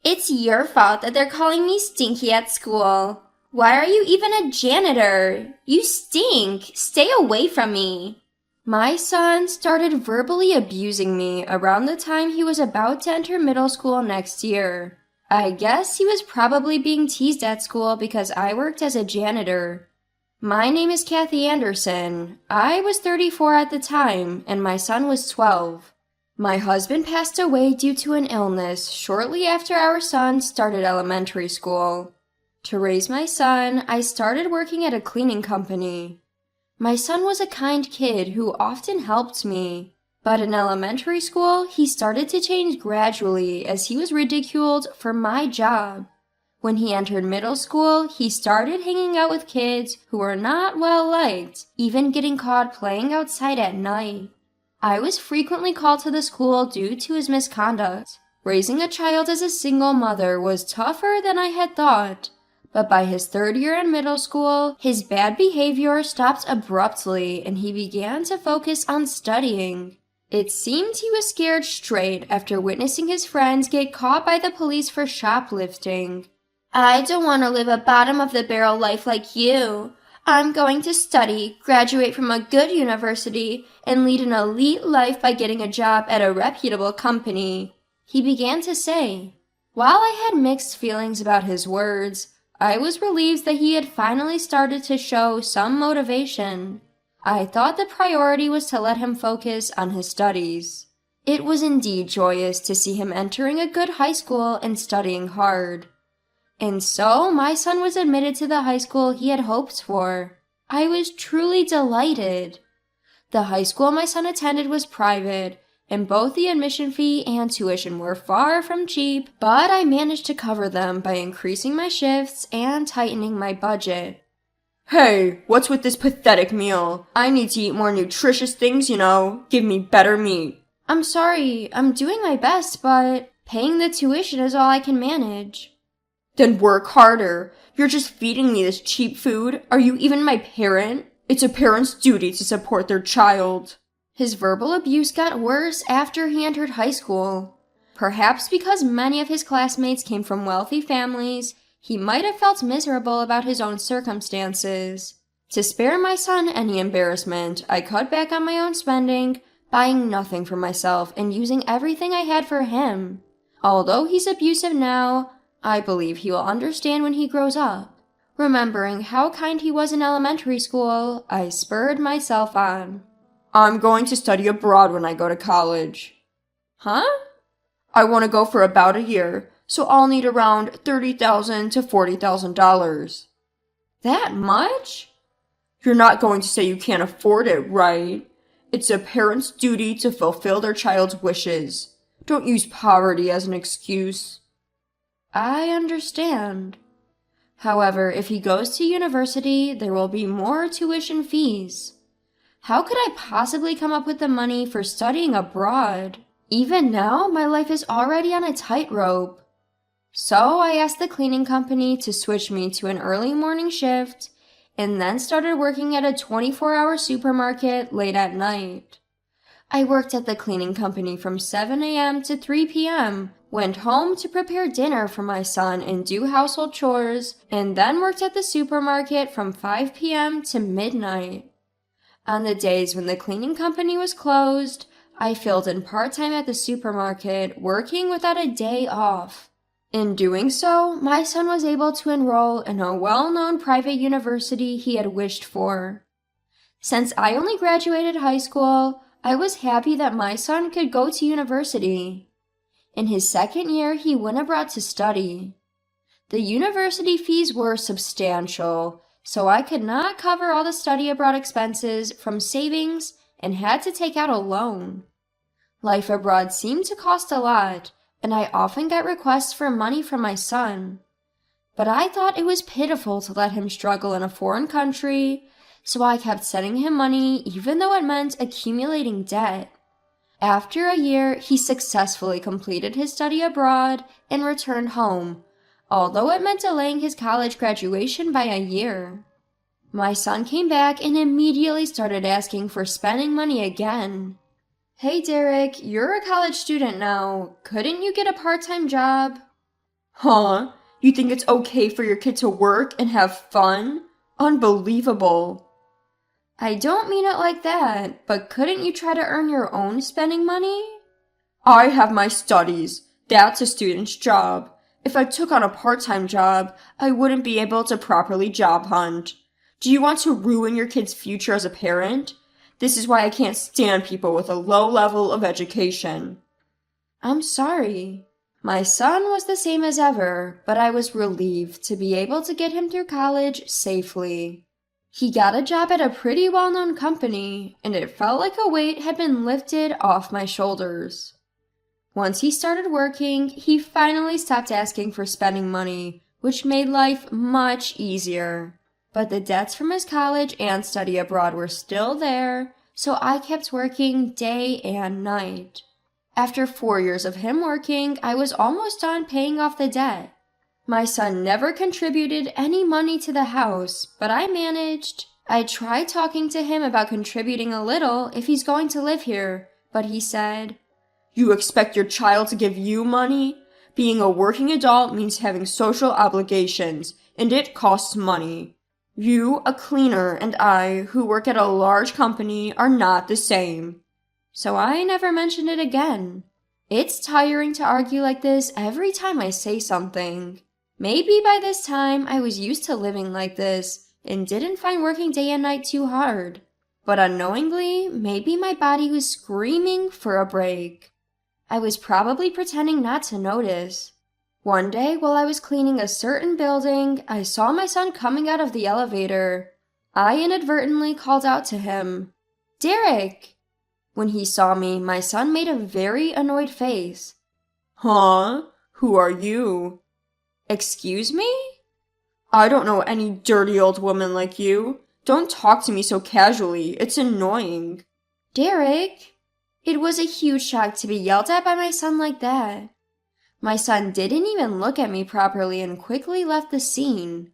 It's your fault that they're calling me stinky at school. Why are you even a janitor? You stink. Stay away from me. My son started verbally abusing me around the time he was about to enter middle school next year. I guess he was probably being teased at school because I worked as a janitor. My name is Kathy Anderson. I was 34 at the time, and my son was 12. My husband passed away due to an illness shortly after our son started elementary school. To raise my son, I started working at a cleaning company. My son was a kind kid who often helped me, but in elementary school, he started to change gradually as he was ridiculed for my job. When he entered middle school, he started hanging out with kids who were not well liked, even getting caught playing outside at night. I was frequently called to the school due to his misconduct. Raising a child as a single mother was tougher than I had thought, but by his third year in middle school, his bad behavior stopped abruptly and he began to focus on studying. It seemed he was scared straight after witnessing his friends get caught by the police for shoplifting. I don't want to live a bottom-of-the-barrel life like you. I'm going to study, graduate from a good university, and lead an elite life by getting a job at a reputable company, he began to say. While I had mixed feelings about his words, I was relieved that he had finally started to show some motivation. I thought the priority was to let him focus on his studies. It was indeed joyous to see him entering a good high school and studying hard. And so my son was admitted to the high school he had hoped for. I was truly delighted. The high school my son attended was private, and both the admission fee and tuition were far from cheap, but I managed to cover them by increasing my shifts and tightening my budget. Hey, what's with this pathetic meal? I need to eat more nutritious things, Give me better meat. I'm sorry, I'm doing my best, but paying the tuition is all I can manage. Then work harder. You're just feeding me this cheap food. Are you even my parent? It's a parent's duty to support their child. His verbal abuse got worse after he entered high school. Perhaps because many of his classmates came from wealthy families, he might have felt miserable about his own circumstances. To spare my son any embarrassment, I cut back on my own spending, buying nothing for myself and using everything I had for him. Although he's abusive now, I believe he will understand when he grows up. Remembering how kind he was in elementary school, I spurred myself on. I'm going to study abroad when I go to college. Huh? I want to go for about a year, so I'll need around $30,000 to $40,000. That much? You're not going to say you can't afford it, right? It's a parent's duty to fulfill their child's wishes. Don't use poverty as an excuse. I understand. However, if he goes to university, there will be more tuition fees. How could I possibly come up with the money for studying abroad? Even now, my life is already on a tightrope. So I asked the cleaning company to switch me to an early morning shift, and then started working at a 24-hour supermarket late at night. I worked at the cleaning company from 7 a.m. to 3 p.m., went home to prepare dinner for my son and do household chores, and then worked at the supermarket from 5 p.m. to midnight. On the days when the cleaning company was closed, I filled in part-time at the supermarket, working without a day off. In doing so, my son was able to enroll in a well-known private university he had wished for. Since I only graduated high school, I was happy that my son could go to university. In his second year, he went abroad to study. The university fees were substantial, so I could not cover all the study abroad expenses from savings and had to take out a loan. Life abroad seemed to cost a lot, and I often got requests for money from my son. But I thought it was pitiful to let him struggle in a foreign country, so I kept sending him money even though it meant accumulating debt. After a year, he successfully completed his study abroad and returned home, although it meant delaying his college graduation by a year. My son came back and immediately started asking for spending money again. Hey Derek, you're a college student now. Couldn't you get a part-time job? Huh? You think it's okay for your kid to work and have fun? Unbelievable. I don't mean it like that, but couldn't you try to earn your own spending money? I have my studies. That's a student's job. If I took on a part-time job, I wouldn't be able to properly job hunt. Do you want to ruin your kid's future as a parent? This is why I can't stand people with a low level of education. I'm sorry. My son was the same as ever, but I was relieved to be able to get him through college safely. He got a job at a pretty well-known company, and it felt like a weight had been lifted off my shoulders. Once he started working, he finally stopped asking for spending money, which made life much easier. But the debts from his college and study abroad were still there, so I kept working day and night. After 4 years of him working, I was almost done paying off the debt. My son never contributed any money to the house, but I managed. I tried talking to him about contributing a little if he's going to live here, but he said, You expect your child to give you money? Being a working adult means having social obligations, and it costs money. You, a cleaner, and I, who work at a large company, are not the same. So I never mentioned it again. It's tiring to argue like this every time I say something. Maybe by this time I was used to living like this and didn't find working day and night too hard. But unknowingly, maybe my body was screaming for a break. I was probably pretending not to notice. One day, while I was cleaning a certain building, I saw my son coming out of the elevator. I inadvertently called out to him, "Derek!" When he saw me, my son made a very annoyed face. Huh? Who are you? Excuse me? I don't know any dirty old woman like you. Don't talk to me so casually. It's annoying. Derek! It was a huge shock to be yelled at by my son like that. My son didn't even look at me properly and quickly left the scene.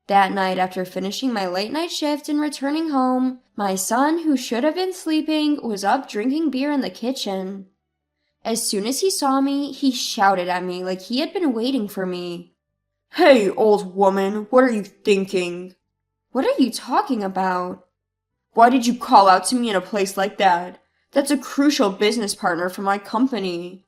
That night, after finishing my late night shift and returning home, my son, who should have been sleeping, was up drinking beer in the kitchen. As soon as he saw me, he shouted at me like he had been waiting for me. Hey, old woman, what are you thinking? What are you talking about? Why did you call out to me in a place like that? That's a crucial business partner for my company.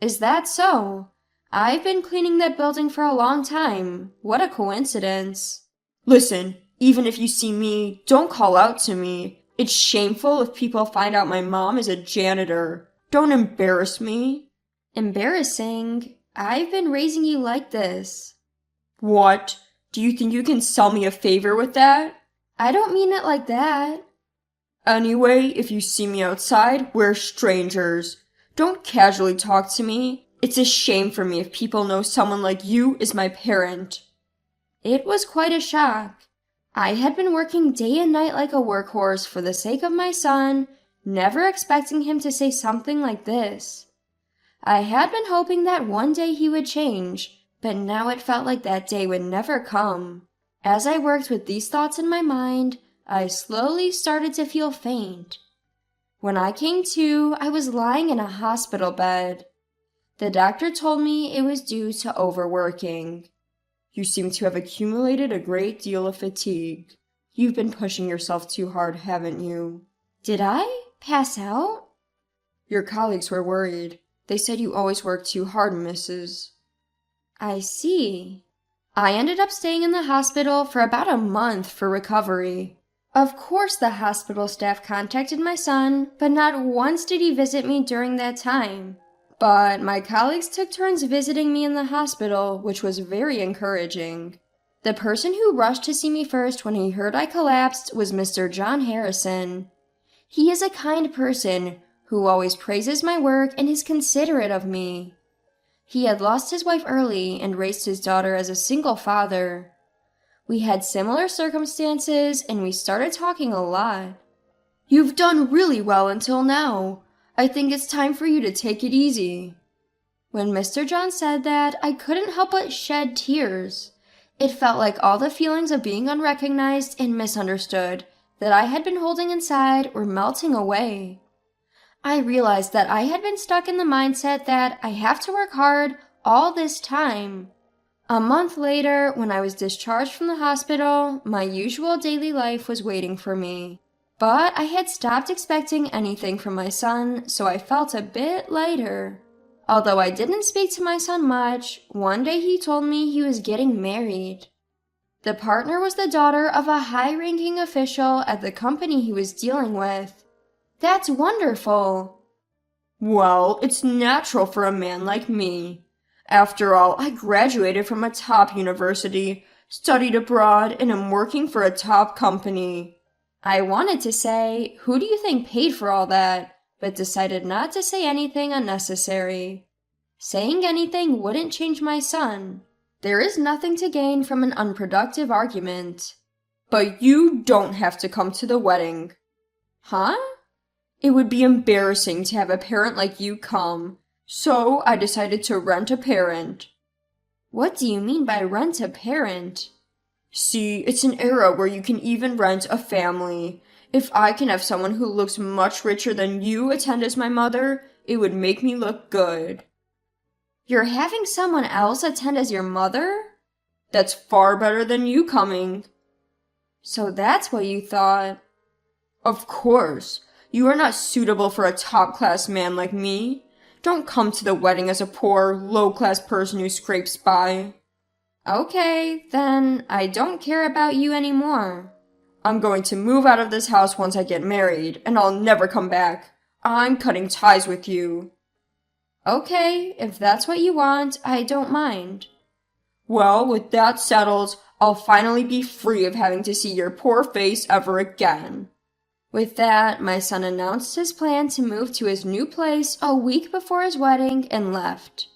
Is that so? I've been cleaning that building for a long time. What a coincidence. Listen, even if you see me, don't call out to me. It's shameful if people find out my mom is a janitor. Don't embarrass me. Embarrassing? I've been raising you like this. What? Do you think you can sell me a favor with that? I don't mean it like that. Anyway, if you see me outside, we're strangers. Don't casually talk to me. It's a shame for me if people know someone like you is my parent. It was quite a shock. I had been working day and night like a workhorse for the sake of my son, never expecting him to say something like this. I had been hoping that one day he would change, but now it felt like that day would never come. As I worked with these thoughts in my mind, I slowly started to feel faint. When I came to, I was lying in a hospital bed. The doctor told me it was due to overworking. You seem to have accumulated a great deal of fatigue. You've been pushing yourself too hard, haven't you? Did I pass out? Your colleagues were worried. They said you always work too hard, Mrs. I see. I ended up staying in the hospital for about a month for recovery. Of course the hospital staff contacted my son, but not once did he visit me during that time. But my colleagues took turns visiting me in the hospital, which was very encouraging. The person who rushed to see me first when he heard I collapsed was Mr. John Harrison. He is a kind person who always praises my work and is considerate of me. He had lost his wife early and raised his daughter as a single father. We had similar circumstances and we started talking a lot. You've done really well until now. I think it's time for you to take it easy. When Mr. John said that, I couldn't help but shed tears. It felt like all the feelings of being unrecognized and misunderstood that I had been holding inside were melting away. I realized that I had been stuck in the mindset that I have to work hard All this time. A month later, when I was discharged from the hospital, my usual daily life was waiting for me. But I had stopped expecting anything from my son, so I felt a bit lighter. Although I didn't speak to my son much, one day he told me he was getting married. The partner was the daughter of a high-ranking official at the company he was dealing with. That's wonderful. Well, it's natural for a man like me. After all, I graduated from a top university, studied abroad, and am working for a top company. I wanted to say, who do you think paid for all that, but decided not to say anything unnecessary. Saying anything wouldn't change my son. There is nothing to gain from an unproductive argument. But you don't have to come to the wedding. Huh? It would be embarrassing to have a parent like you come. So I decided to rent a parent. What do you mean by rent a parent? See, it's an era where you can even rent a family. If I can have someone who looks much richer than you attend as my mother, it would make me look good. You're having someone else attend as your mother? That's far better than you coming. So that's what you thought. Of course. You are not suitable for a top-class man like me. Don't come to the wedding as a poor, low-class person who scrapes by. Okay, then I don't care about you anymore. I'm going to move out of this house once I get married, and I'll never come back. I'm cutting ties with you. Okay, if that's what you want, I don't mind. Well, with that settled, I'll finally be free of having to see your poor face ever again. With that, my son announced his plan to move to his new place a week before his wedding and left.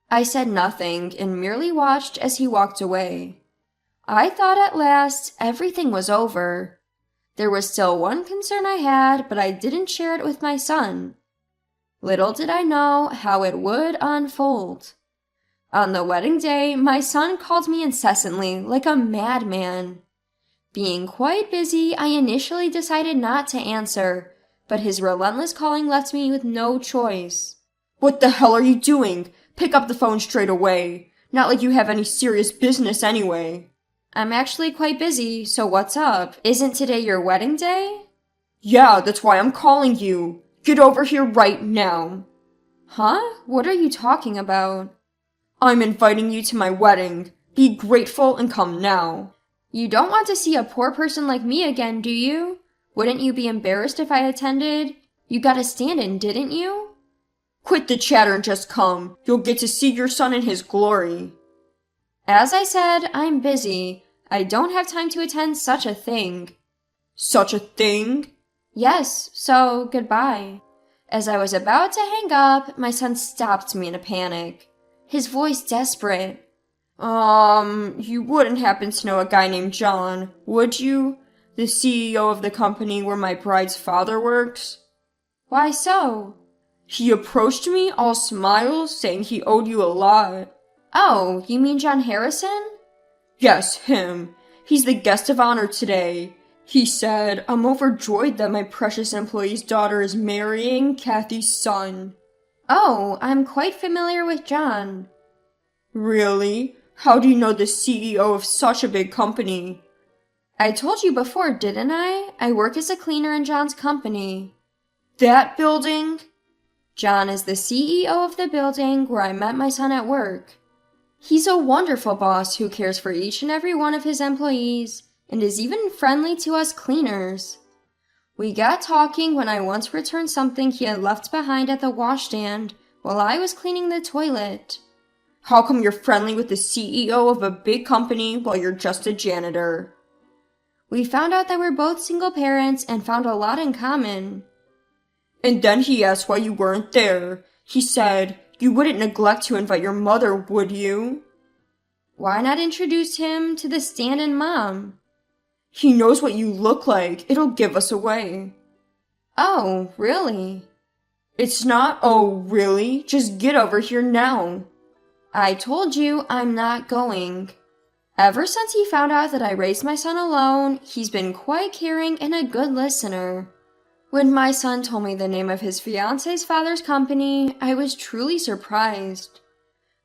I said nothing and merely watched as he walked away. I thought at last everything was over. There was still one concern I had, but I didn't share it with my son. Little did I know how it would unfold. On the wedding day, my son called me incessantly, like a madman. Being quite busy, I initially decided not to answer, but his relentless calling left me with no choice. What the hell are you doing? Pick up the phone straight away. Not like you have any serious business anyway. I'm actually quite busy, so what's up? Isn't today your wedding day? Yeah, that's why I'm calling you. Get over here right now. Huh? What are you talking about? I'm inviting you to my wedding. Be grateful and come now. You don't want to see a poor person like me again, do you? Wouldn't you be embarrassed if I attended? You got a stand-in, didn't you? Quit the chatter and just come. You'll get to see your son in his glory. As I said, I'm busy. I don't have time to attend such a thing. Such a thing? Yes, so goodbye. As I was about to hang up, my son stopped me in a panic, his voice desperate. You wouldn't happen to know a guy named John, would you? The CEO of the company where my bride's father works? Why so? He approached me all smiles, saying he owed you a lot. Oh, you mean John Harrison? Yes, him. He's the guest of honor today. He said, I'm overjoyed that my precious employee's daughter is marrying Kathy's son. Oh, I'm quite familiar with John. Really? How do you know the CEO of such a big company? I told you before, didn't I? I work as a cleaner in John's company. That building? John is the CEO of the building where I met my son at work. He's a wonderful boss who cares for each and every one of his employees and is even friendly to us cleaners. We got talking when I once returned something he had left behind at the washstand while I was cleaning the toilet. How come you're friendly with the CEO of a big company while you're just a janitor? We found out that we're both single parents and found a lot in common. And then he asked why you weren't there. He said, you wouldn't neglect to invite your mother, would you? Why not introduce him to the stand-in mom? He knows what you look like. It'll give us away. Oh, really? It's not, oh, really? Just get over here now. I told you I'm not going. Ever since he found out that I raised my son alone, he's been quite caring and a good listener. When my son told me the name of his fiancé's father's company, I was truly surprised.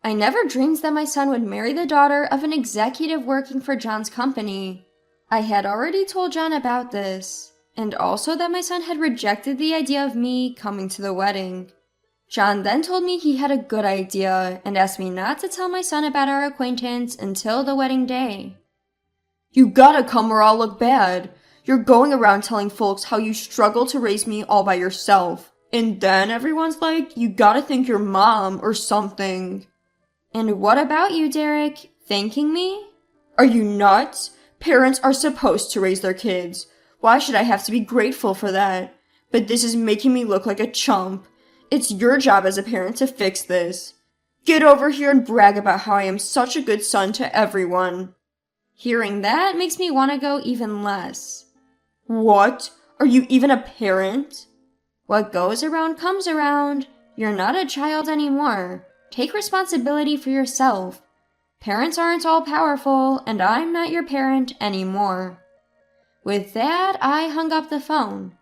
I never dreamed that my son would marry the daughter of an executive working for John's company. I had already told John about this, and also that my son had rejected the idea of me coming to the wedding. John then told me he had a good idea and asked me not to tell my son about our acquaintance until the wedding day. You gotta come or I'll look bad. You're going around telling folks how you struggled to raise me all by yourself. And then everyone's like, you gotta thank your mom or something. And what about you, Derek? Thanking me? Are you nuts? Parents are supposed to raise their kids. Why should I have to be grateful for that? But this is making me look like a chump. It's your job as a parent to fix this. Get over here and brag about how I am such a good son to everyone. Hearing that makes me want to go even less. What? Are you even a parent? What goes around comes around. You're not a child anymore. Take responsibility for yourself. Parents aren't all powerful, and I'm not your parent anymore. With that, I hung up the phone.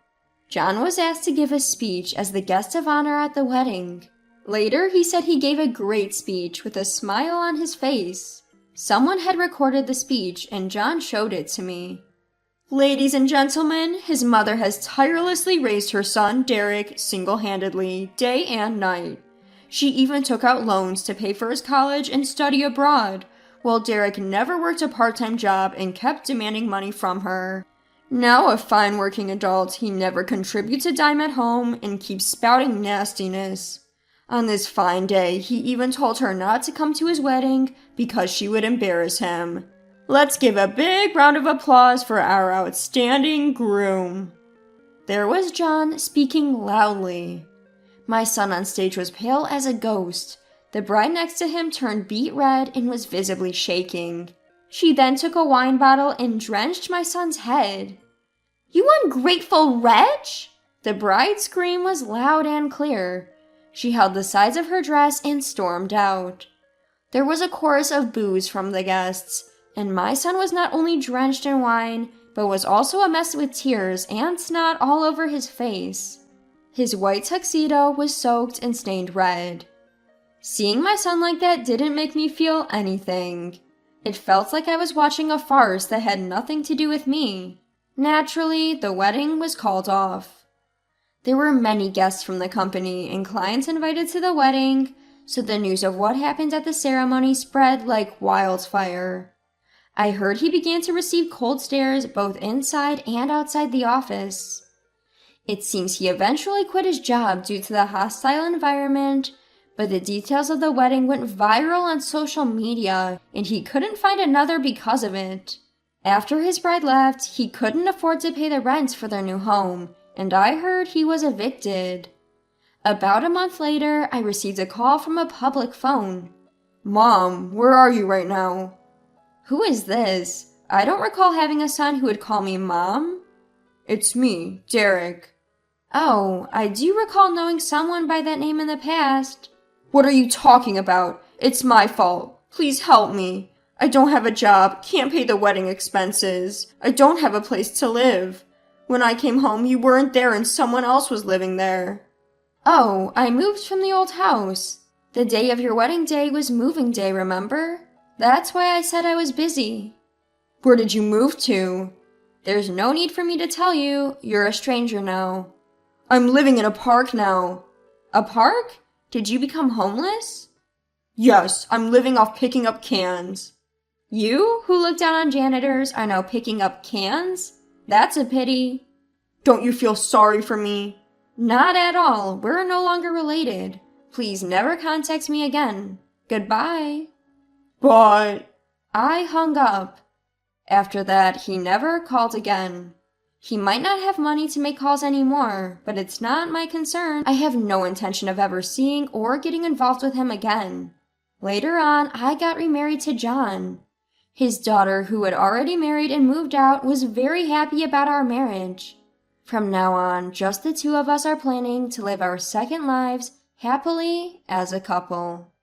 John was asked to give a speech as the guest of honor at the wedding. Later, he said he gave a great speech with a smile on his face. Someone had recorded the speech, and John showed it to me. Ladies and gentlemen, his mother has tirelessly raised her son, Derek, single-handedly, day and night. She even took out loans to pay for his college and study abroad, while Derek never worked a part-time job and kept demanding money from her. Now a fine working adult, he never contributes a dime at home and keeps spouting nastiness. On this fine day, he even told her not to come to his wedding because she would embarrass him. Let's give a big round of applause for our outstanding groom. There was John speaking loudly. My son on stage was pale as a ghost. The bride next to him turned beet red and was visibly shaking. She then took a wine bottle and drenched my son's head. "You ungrateful wretch!" The bride's scream was loud and clear. She held the sides of her dress and stormed out. There was a chorus of boos from the guests, and my son was not only drenched in wine, but was also a mess with tears and snot all over his face. His white tuxedo was soaked and stained red. Seeing my son like that didn't make me feel anything. It felt like I was watching a farce that had nothing to do with me. Naturally, the wedding was called off. There were many guests from the company and clients invited to the wedding, so the news of what happened at the ceremony spread like wildfire. I heard he began to receive cold stares both inside and outside the office. It seems he eventually quit his job due to the hostile environment, but the details of the wedding went viral on social media, and he couldn't find another because of it. After his bride left, he couldn't afford to pay the rent for their new home, and I heard he was evicted. About a month later, I received a call from a public phone. "Mom, where are you right now?" Who is this? I don't recall having a son who would call me Mom. It's me, Derek. Oh, I do recall knowing someone by that name in the past. What are you talking about? It's my fault. Please help me. I don't have a job, can't pay the wedding expenses. I don't have a place to live. When I came home, you weren't there and someone else was living there. Oh, I moved from the old house. The day of your wedding day was moving day, remember? That's why I said I was busy. Where did you move to? There's no need for me to tell you. You're a stranger now. I'm living in a park now. A park? Did you become homeless? Yes, I'm living off picking up cans. You, who look down on janitors, are now picking up cans? That's a pity. Don't you feel sorry for me? Not at all. We're no longer related. Please never contact me again. Goodbye. But... I hung up. After that, he never called again. He might not have money to make calls anymore, but it's not my concern. I have no intention of ever seeing or getting involved with him again. Later on, I got remarried to John. His daughter, who had already married and moved out, was very happy about our marriage. From now on, just the two of us are planning to live our second lives happily as a couple.